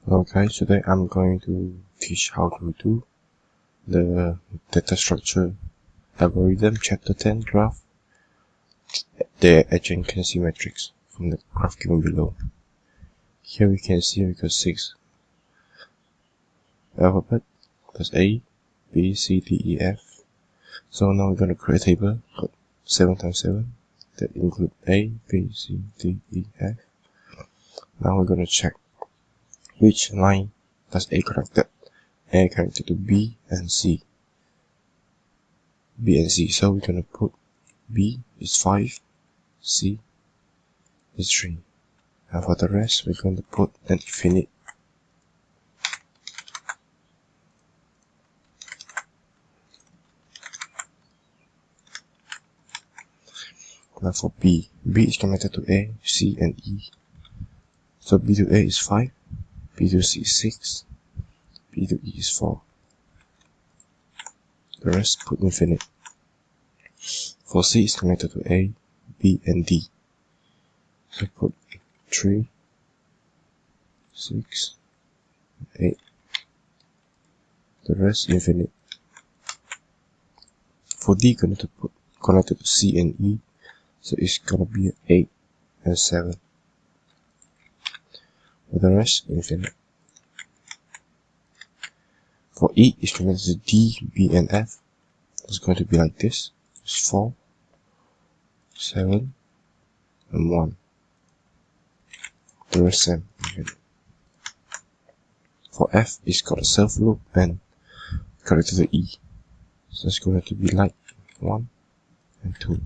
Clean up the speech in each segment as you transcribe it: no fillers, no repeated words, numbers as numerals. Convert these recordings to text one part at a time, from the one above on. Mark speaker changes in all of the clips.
Speaker 1: Hello guys, today I'm going to teach how to do the data structure algorithm chapter 10 graph, the adjacency matrix from the graph given below. Here we can see we got 6 alphabet, that's A, B, C, D, E, F. So now we're going to create a table called 7 times 7 that include A, B, C, D, E, F. Now we're going to check which line does A connected. A connected to B and C. B and C. So we're gonna put B is 5, C is 3. And for the rest, we're going to put an infinite. Now for B is connected to A, C, and E. So B to A is 5, B to C is 6, B to E is 4. The rest put infinite. For C is connected to A, B, and D. So put 3, 6, 8. The rest infinite. For D connected to C and E, so it's gonna be 8 and 7. For the rest infinite. For E is connected to D, B, and F. It's going to be like this. It's 4, 7, and 1. The rest same. For F, it's got a self loop and connected to E. So it's going to be like 1 and 2.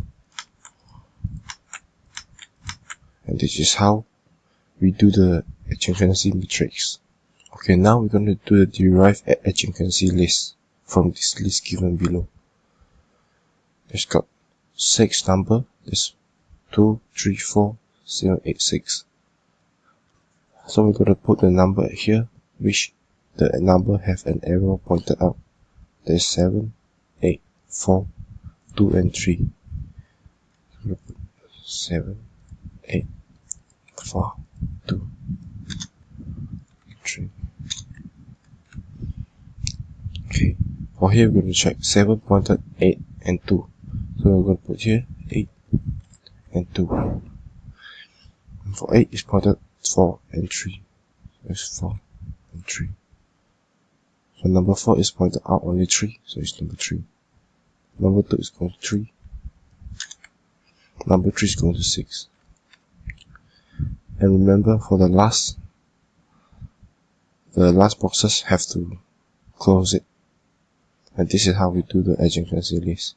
Speaker 1: And this is how we do the adjacency matrix. Okay, now we're going to do the derived adjacency list from this list given below. It's got 6 number. There's 2, 3, 4, 7, 8, 6. So we're going to put the number here, which the number have an arrow pointed out. There's 7, 8, 4, 2, and 3. So we'll put 7, 8, 4, 2, 3. Okay, for here we're going to check 7 pointed 8 and 2. So we're going to put here 8 and 2. And for 8 is pointed 4 and 3. So it's 4 and 3. So number 4 is pointed out only 3, so it's number 3. Number 2 is going to 3. Number 3 is going to 6. And remember, for the last boxes have to close it. And this is how we do the adjacency list.